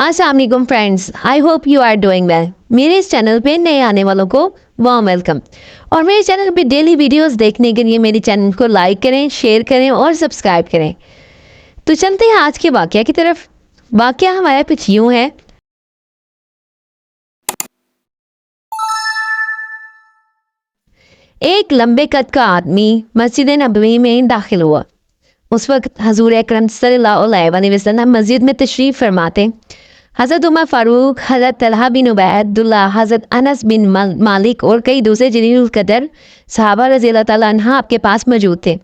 अस्सलाम वालेकुम friends, I hope you are doing well. मेरे इस चैनल पे नए आने वालों को वार्म वेलकम। और मेरे चैनल पे डेली वीडियोस देखने के लिए मेरे चैनल को लाइक करें, शेयर करें और सब्सक्राइब करें। तो चलते हैं आज के वाकया की तरफ। वाकया हमारा कुछ यूँ है। एक लंबे कद का आदमी मस्जिद नबवी में दाखिल हुआ। उस वक्त हजूर अकरम सल्लल्लाहु अलैहि वसल्लम मस्जिद में तशरीफ़ फरमाते। हज़रत उमर फ़ारूक, हज़रत तलहा बिन उबैदुल्लाह, हज़रत अनस बिन मालिक और कई दूसरे जलील कदर सहाबा रज़ी अल्लाह ताला अन्हा आपके पास मौजूद थे।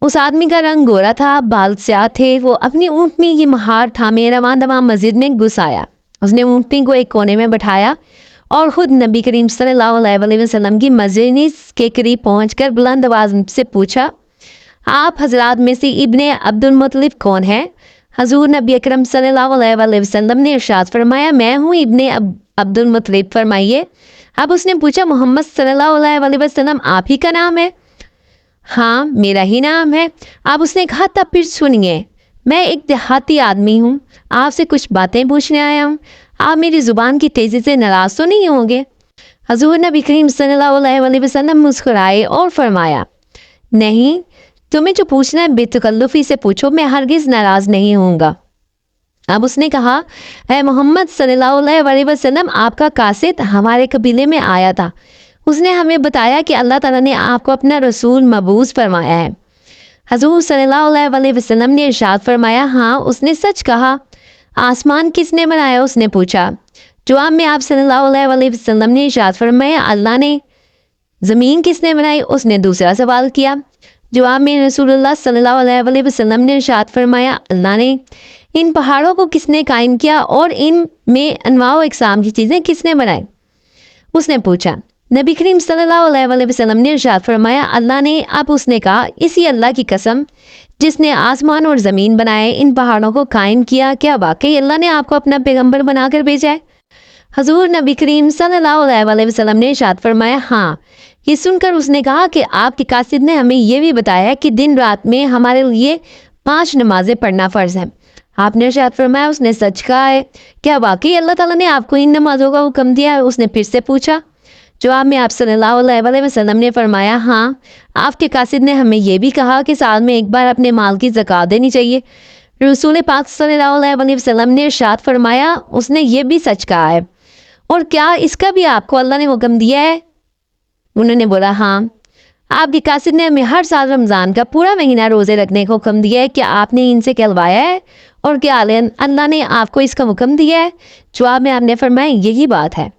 उस आदमी का रंग गोरा था, बाल स्याह थे। वो अपनी ऊँटनी की महार थामे रवां दवां मस्जिद में घुस आया। उसने ऊँटनी को एक कोने में बैठाया और ख़ुद नबी करीम सल्लल्लाहु अलैहि वसल्लम की मस्जिद के करीब पहुँचकर बुलंद आवाज़ से पूछा, आप हजरात में से इब्ने अब्दुल मुत्तलिब कौन है? हजूर नबी अकरम सल्लल्लाहु अलैहि वसल्लम ने इरशाद फरमाया, मैं हूँ इब्ने अब्दुल मुत्तलिब, फरमाइए। अब उसने पूछा, मोहम्मद सल्लल्लाहु अलैहि वसल्लम आप ही का नाम है? हाँ, मेरा ही नाम है। अब उसने कहा, तब फिर सुनिए, मैं एक देहाती आदमी हूँ, आपसे कुछ बातें पूछने आया हूँ। आप मेरी ज़ुबान की तेज़ी से नाराज़ तो नहीं होंगे? हजूर नबी करीम सल्लल्लाहु अलैहि वसल्लम मुस्कुराए और फरमाया, नहीं, तुम्हें जो पूछना है बेतकल्लुफ़ी से पूछो, मैं हरगिज़ नाराज़ नहीं होऊंगा। अब उसने कहा, है मोहम्मद सल्लल्लाहु अलैहि वसल्लम, आपका कासिद हमारे कबीले में आया था। उसने हमें बताया कि अल्लाह ताला ने आपको अपना रसूल मबूस फरमाया है। हजूर सल्लल्लाहु अलैहि वसल्लम ने इरशाद फरमाया, हाँ, उसने सच कहा। आसमान किसने बनाया? उसने पूछा। जवाब में आप सल्लल्लाहु अलैहि वसल्लम ने इरशाद फरमाया, अल्लाह ने। ज़मीन किसने बनाई? उसने दूसरा सवाल किया। जवाब में रसूलुल्लाह सल्लल्लाहु अलैहि वसल्लम ने इरशाद फरमाया, अल्लाह ने। इन पहाड़ों को किसने कायम किया और इन में अनवाओ इकसाम की चीज़ें किसने बनाई? उसने पूछा। नबी करीम सल्लल्लाहु अलैहि वसल्लम ने इरशाद फरमाया, अल्लाह ने। अब उसने कहा, इसी अल्लाह की कसम जिसने आसमान और ज़मीन बनाए, इन पहाड़ों को कायम किया, क्या वाकई अल्लाह ने आपको अपना पैगम्बर बनाकर भेजा है? हजूर नबी करीम सल्लल्लाहु अलैहि वसल्लम ने इरशाद फरमाया, हाँ। ये सुनकर उसने कहा कि आपके कासिद ने हमें यह भी बताया कि दिन रात में हमारे लिए 5 नमाजें पढ़ना फ़र्ज है। आपने इरशाद फरमाया, उसने सच कहा है। क्या वाकई अल्लाह ताला ने आपको इन नमाजों का हुक्म दिया है? उसने फिर से पूछा। जवाब में आप सल्लल्लाहु अलैहि वसल्लम ने फरमाया, हाँ, आपके कासिद ने हमें यह भी कहा कि साल में एक बार अपने माल की ज़कात देनी चाहिए। रसूल पाक सल्लल्लाहु अलैहि वसल्लम ने इरशाद फरमाया, उसने ये भी सच कहा है। और क्या इसका भी आपको अल्लाह ने हुक्म दिया है? उन्होंने बोला, हाँ। आपके कासिद ने हमें हर साल रमज़ान का पूरा महीना रोज़े रखने का हुक्म दिया है। क्या आपने इनसे कहलवाया है? और क्या अल्लाह ने आपको इसका हुक्म दिया है? जवाब में आपने फरमाया, यही बात है।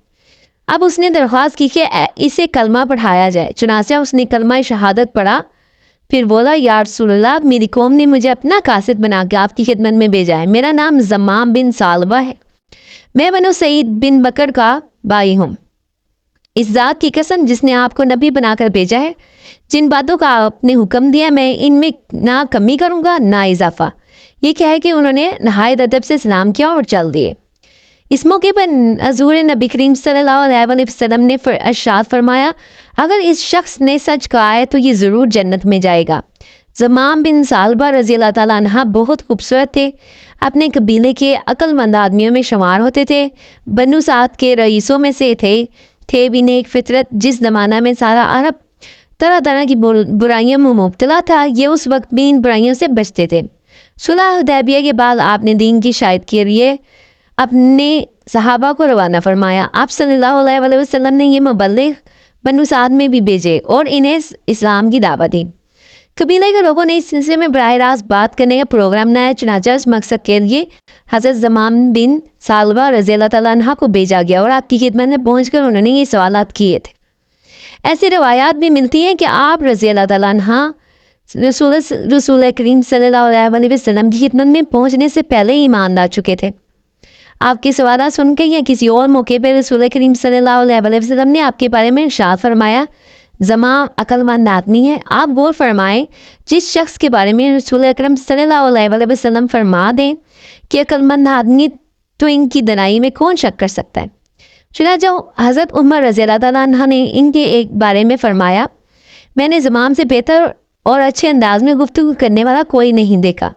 अब उसने दरख्वास्त की कि इसे कलमा पढ़ाया जाए। चुनाचा उसने कलमा शहादत पढ़ा। फिर बोला, या रसूलल्लाह, मेरी कौम ने मुझे अपना कासिद बना के आपकी खिदमत में भेजा है। मेरा नाम ज़माम बिन सालबा है। मैं बनो सईद बिन बकर का भाई हूँ। इस ज़ात की कसम जिसने आपको नबी बनाकर भेजा है, जिन बातों का आपने हुक्म दिया, मैं इनमें ना कमी करूँगा ना इजाफा। ये कह के उन्होंने नहायत अदब से सलाम किया और चल दिए। इस मौके पर हजूर नबी करीम सल्लल्लाहु अलैहि वसल्लम ने इरशाद फरमाया, अगर इस शख्स ने सच कहा है तो ये ज़रूर जन्नत में जाएगा। ज़माम बिन सालबा रज़ी अल्लाह ताला अन्हा बहुत खूबसूरत थे। अपने कबीले के अक्लमंद आदमियों में शुमार होते थे। बनु साद के रईसों में से थे भी नेक फितरत। जिस ज़माना में सारा अरब तरह तरह की बुराइयों में मुब्तला था, ये उस वक्त भी इन बुराइयों से बचते थे। सुलह हुदैबिया के बाद आपने दीन की शायद के लिए अपने सहाबा को रवाना फरमाया। आप सल्लल्लाहु अलैहि वसल्लम ने ये मुबल्लिग बनु साद में भी भेजे और इन्हें इस्लाम की दावत दी। कबीले के लोगों ने इस सिलसिले में बराह रास्त बात करने का प्रोग्राम बनाया। चुनांचे इस मकसद के लिए हज़रत ज़माम बिन सालबा रज़ी अल्लाह ताला अन्हा को भेजा गया और आपकी खिदमत में पहुँचकर उन्होंने ये सवालात किए थे। ऐसी रवायात भी मिलती हैं कि आप रज़ी अल्लाह ताला अन्हा रसूल करीम सल्लल्लाहु अलैहि वसल्लम की खिदमत में पहुँचने से पहले ही ईमान ला चुके थे। आपकी सवाल सुन के या किसी और मौके पर रसूल करीम सल्लल्लाहु अलैहि वसल्लम ने आपके बारे में इरशाद फरमाया, ज़माम अक्लमंद आदमी है। आप गौर फरमाएं, जिस शख्स के बारे में रसूल अकरम सल्लल्लाहु अलैहि वसल्लम फरमा दें कि अक्लमंद आदमी, तो इनकी दनाई में कौन शक कर सकता है। चुनांचे हज़रत उमर रज़ी अल्लाह ताला अन्हा ने इनके एक बारे में फरमाया, मैंने ज़माम से बेहतर और अच्छे अंदाज में गुफ्तगू करने वाला कोई नहीं देखा।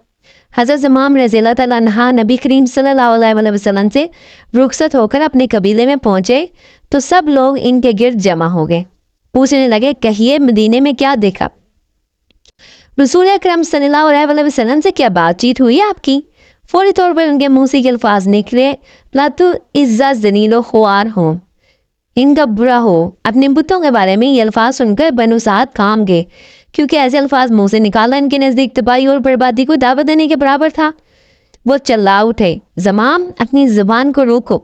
حضرت زمام رضی اللہ تعالیٰ عنہ نبی کریم صلی اللہ علیہ وسلم سے رخصت ہو کر اپنے قبیلے میں پہنچے تو سب لوگ ان کے گرد جمع ہو گئے. پوچھنے لگے کہیے مدینے میں کیا دیکھا؟ رسول اکرم صلی اللہ علیہ وسلم سے کیا بات چیت ہوئی آپ کی؟ فوری طور پر ان کے منہ سے یہ الفاظ نکلے لا تو عزت ذلیل و خوار ہو، ان کا برا ہو. اپنے بتوں کے بارے میں یہ الفاظ سن کر بنو سعد کام گئے، کیونکہ ایسے الفاظ منہ سے نکالنا ان کے نزدیک تباہی اور بربادی کو دعوت دینے کے برابر تھا. وہ چلا اٹھے زمام اپنی زبان کو روکو،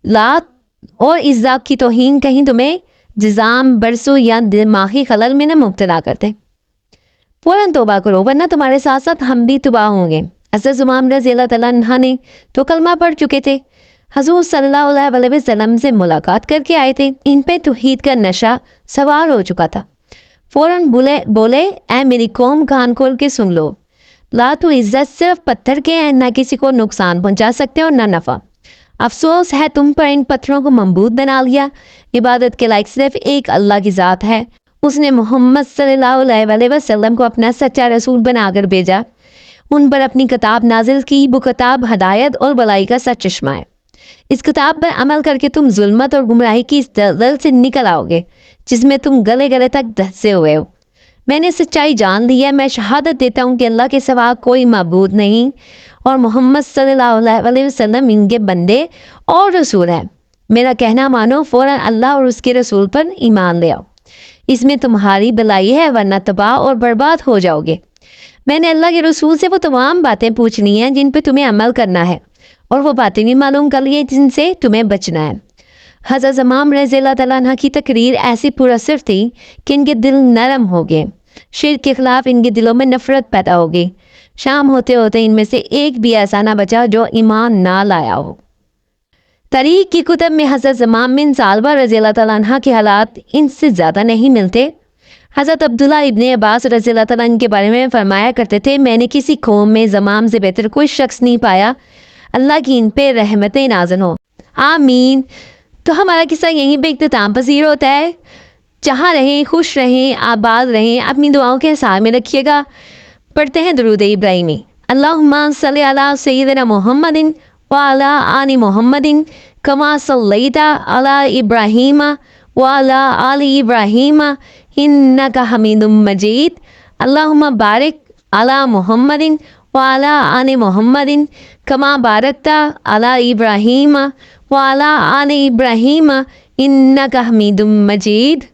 لات اور عزت کی توہین کہیں تمہیں جزام برسو یا دماغی خلل میں نہ مبتلا کرتے. فوراً توبہ کرو ورنہ تمہارے ساتھ ساتھ ہم بھی تباہ ہوں گے. حضرت زمام رضی اللہ تعالیٰ عنہ نے تو کلمہ پڑھ چکے تھے، حضور صلی اللہ علیہ وسلم سے ملاقات کر کے آئے تھے، ان پہ توحید کا نشہ سوار ہو چکا تھا. فوراً بولے اے میری قوم کان کھول کے سن لو، لات و عزت صرف پتھر کے ہیں، نہ کسی کو نقصان پہنچا سکتے اور نہ نفع. افسوس ہے تم پر ان پتھروں کو معبود بنا لیا. عبادت کے لائق صرف ایک اللہ کی ذات ہے. اس نے محمد صلی اللہ علیہ وسلم کو اپنا سچا رسول بنا کر بھیجا، ان پر اپنی کتاب نازل کی. وہ کتاب ہدایت اور بلائی کا سچ چشمہ ہے. اس کتاب پر عمل کر کے تم ظلمت اور گمراہی کی اس دلدل سے نکل آؤ گے جس میں تم گلے گلے تک دھسے ہوئے ہو. میں نے سچائی جان لی ہے. میں شہادت دیتا ہوں کہ اللہ کے سوا کوئی معبود نہیں اور محمد صلی اللہ علیہ وسلم ان کے بندے اور رسول ہیں. میرا کہنا مانو، فوراً اللہ اور اس کے رسول پر ایمان لے آؤ. اس میں تمہاری بلائی ہے ورنہ تباہ اور برباد ہو جاؤ گے. میں نے اللہ کے رسول سے وہ تمام باتیں پوچھنی ہیں جن پہ تمہیں عمل کرنا ہے، اور وہ باتیں بھی معلوم کر لی جن سے تمہیں بچنا ہے. حضرت زمام رضی اللہ تعالیٰ عنہ کی تقریر ایسی پراثر تھی کہ ان کے دل نرم ہو گئے. شرک کے خلاف ان کے دلوں میں نفرت پیدا ہو گئی. شام ہوتے ہوتے ان میں سے ایک بھی ایسا نہ بچا جو ایمان نہ لایا ہو. تاریخ کی کتب میں حضرت زمام بن ثعلبہ رضی اللہ تعالیٰ عنہ کے حالات ان سے زیادہ نہیں ملتے. حضرت عبداللہ ابن عباس رضی اللہ تعالیٰ عنہ کے بارے میں فرمایا کرتے تھے میں نے کسی قوم میں زمام سے بہتر کوئی شخص نہیں پایا. اللہ کی ان پہ رحمتیں نازل ہوں. آمین. تو ہمارا قصہ یہیں پہ اختتام پذیر ہوتا ہے. جہاں رہیں خوش رہیں آباد رہیں، اپنی دعاؤں کے حساب میں رکھیے گا. پڑھتے ہیں درود ابراہیمی. اللہم صلی علی سیدنا محمد وعلی آل محمد کما صلیت علی ابراہیم وعلی آل ابراہیم انک حمید مجید. اللہم بارک علی محمد وعلی آل محمد کما بارکت علی ابراہیم وعلی آل ابراہیم انک حمید مجید.